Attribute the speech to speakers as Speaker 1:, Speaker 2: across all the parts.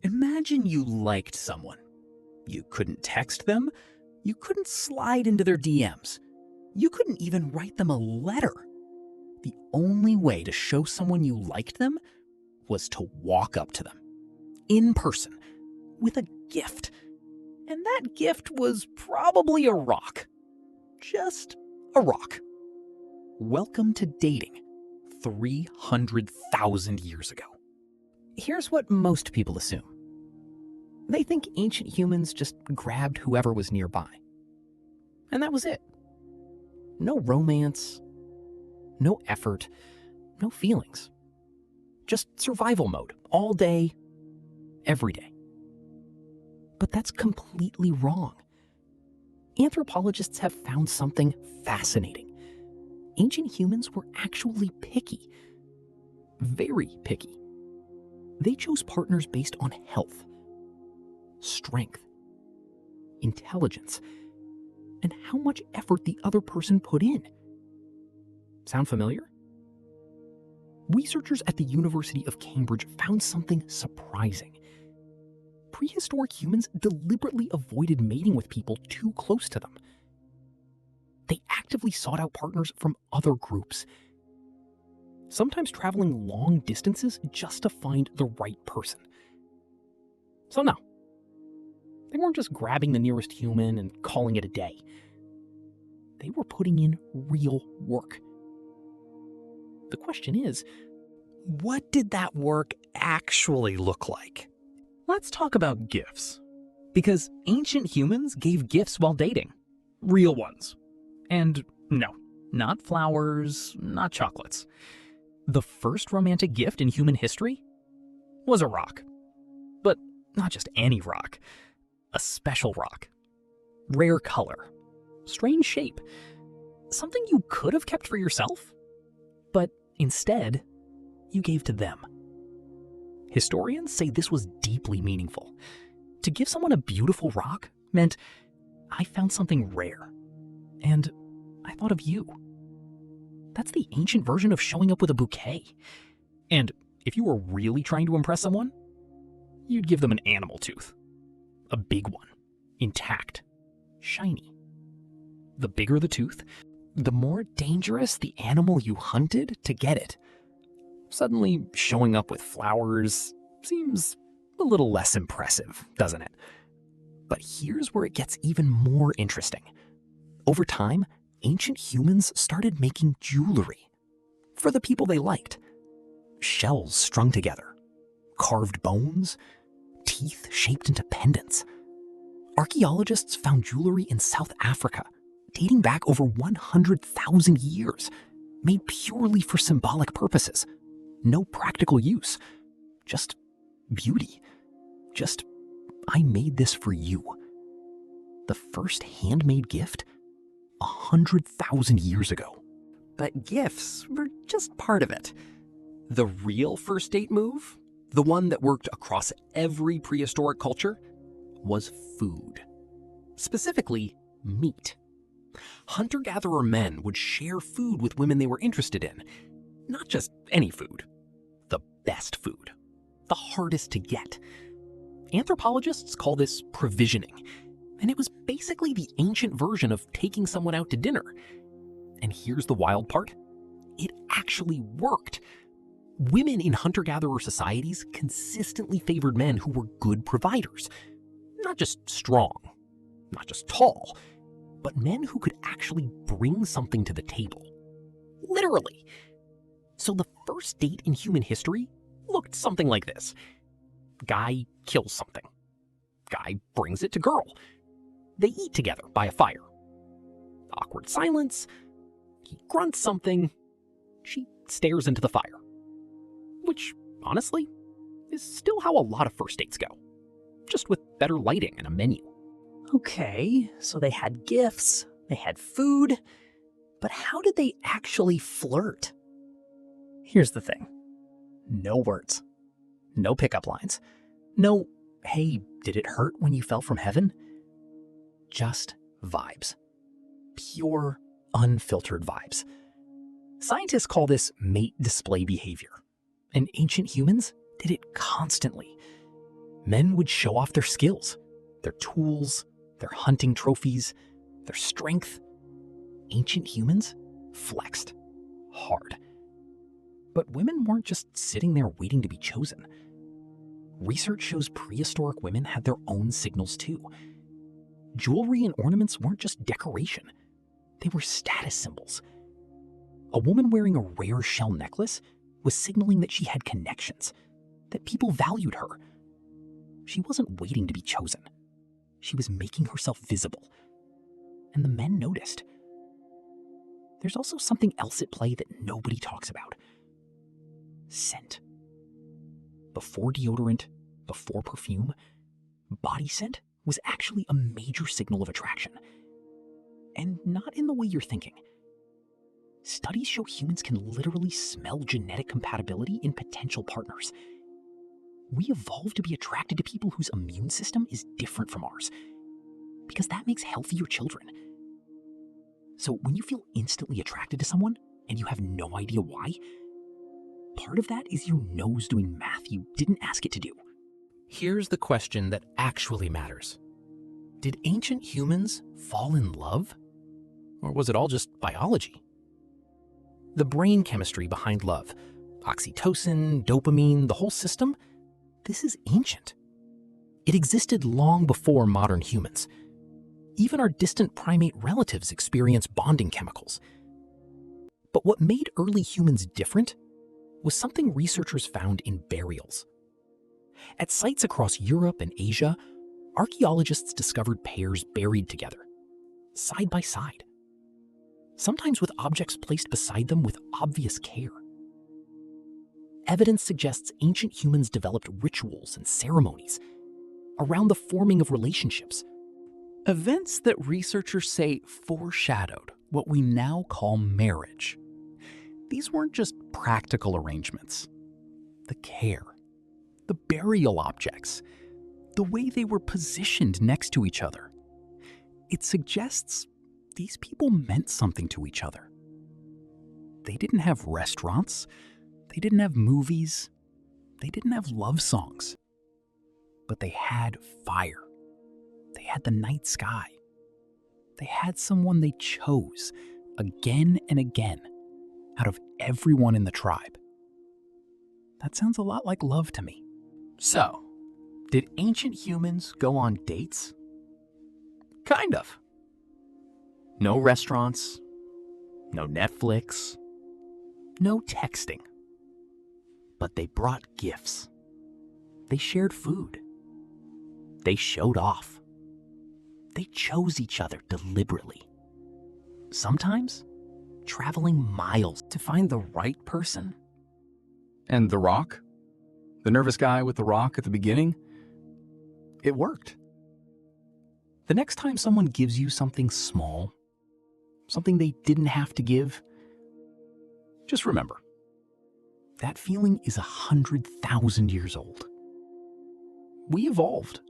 Speaker 1: Imagine you liked someone. You couldn't text them. You couldn't slide into their DMs. You couldn't even write them a letter. The only way to show someone you liked them was to walk up to them, in person, with a gift. And that gift was probably a rock. Just a rock. Welcome to dating 300,000 years ago. Here's what most people assume. They think ancient humans just grabbed whoever was nearby. And that was it. No romance, no effort, no feelings. Just survival mode, all day, every day. But that's completely wrong. Anthropologists have found something fascinating. Ancient humans were actually picky. Very picky. They chose partners based on health, strength, intelligence, and how much effort the other person put in. Sound familiar? Researchers at the University of Cambridge found something surprising. Prehistoric humans deliberately avoided mating with people too close to them. They actively sought out partners from other groups, sometimes traveling long distances just to find the right person. So no, they weren't just grabbing the nearest human and calling it a day. They were putting in real work. The question is, what did that work actually look like? Let's talk about gifts. Because ancient humans gave gifts while dating. Real ones. And no, not flowers, not chocolates. The first romantic gift in human history was a rock. But not just any rock. A special rock. Rare color. Strange shape. Something you could have kept for yourself, but instead, you gave to them. Historians say this was deeply meaningful. To give someone a beautiful rock meant I found something rare, and I thought of you. That's the ancient version of showing up with a bouquet. And if you were really trying to impress someone, you'd give them an animal tooth. A big one, intact, shiny. The bigger the tooth, the more dangerous the animal you hunted to get it. Suddenly, showing up with flowers seems a little less impressive, doesn't it? But here's where it gets even more interesting. Over time, ancient humans started making jewelry for the people they liked. Shells strung together, carved bones, teeth shaped into pendants. Archaeologists found jewelry in South Africa, dating back over 100,000 years, made purely for symbolic purposes. No practical use. Just beauty. Just, I made this for you. The first handmade gift? 100,000 years ago. But gifts were just part of it. The real first date move, the one that worked across every prehistoric culture, was food. Specifically, meat. Hunter-gatherer men would share food with women they were interested in. Not just any food. The best food. The hardest to get. Anthropologists call this provisioning, and it was basically the ancient version of taking someone out to dinner. And here's the wild part. It actually worked. Women in hunter-gatherer societies consistently favored men who were good providers. Not just strong, not just tall, but men who could actually bring something to the table. Literally. So the first date in human history looked something like this. Guy kills something. Guy brings it to girl. They eat together by a fire. Awkward silence. He grunts something. She stares into the fire. Which, honestly, is still how a lot of first dates go. Just with better lighting and a menu. Okay, so they had gifts, they had food, but how did they actually flirt? Here's the thing. No words. No pickup lines. No, hey, did it hurt when you fell from heaven? Just vibes. Pure, unfiltered vibes. Scientists call this mate display behavior, and ancient humans did it constantly. Men would show off their skills, their tools, their hunting trophies, their strength. Ancient humans flexed hard. But women weren't just sitting there waiting to be chosen. Research shows prehistoric women had their own signals too. Jewelry and ornaments weren't just decoration. They were status symbols. A woman wearing a rare shell necklace was signaling that she had connections, that people valued her. She wasn't waiting to be chosen. She was making herself visible. And the men noticed. There's also something else at play that nobody talks about. Scent. Before deodorant, before perfume, body scent was actually a major signal of attraction. And not in the way you're thinking. Studies show humans can literally smell genetic compatibility in potential partners. We evolved to be attracted to people whose immune system is different from ours, because that makes healthier children. So when you feel instantly attracted to someone and you have no idea why, part of that is your nose doing math you didn't ask it to do. Here's the question that actually matters. Did ancient humans fall in love? Or was it all just biology? The brain chemistry behind love, oxytocin, dopamine, the whole system, this is ancient. It existed long before modern humans. Even our distant primate relatives experience bonding chemicals. But what made early humans different was something researchers found in burials. At sites across Europe and Asia, archaeologists discovered pairs buried together, side by side, sometimes with objects placed beside them with obvious care. Evidence suggests ancient humans developed rituals and ceremonies around the forming of relationships. Events that researchers say foreshadowed what we now call marriage. These weren't just practical arrangements. The care, the burial objects, the way they were positioned next to each other. It suggests these people meant something to each other. They didn't have restaurants, they didn't have movies, they didn't have love songs. But they had fire. They had the night sky. They had someone they chose again and again out of everyone in the tribe. That sounds a lot like love to me. So, did ancient humans go on dates? Kind of. No restaurants, no Netflix, no texting. But they brought gifts. They shared food. They showed off. They chose each other deliberately. Sometimes traveling miles to find the right person.
Speaker 2: And the rock? The nervous guy with the rock at the beginning?
Speaker 1: It worked. The next time someone gives you something small, something they didn't have to give, just remember, that feeling is 100,000 years old. We evolved.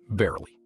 Speaker 1: Barely.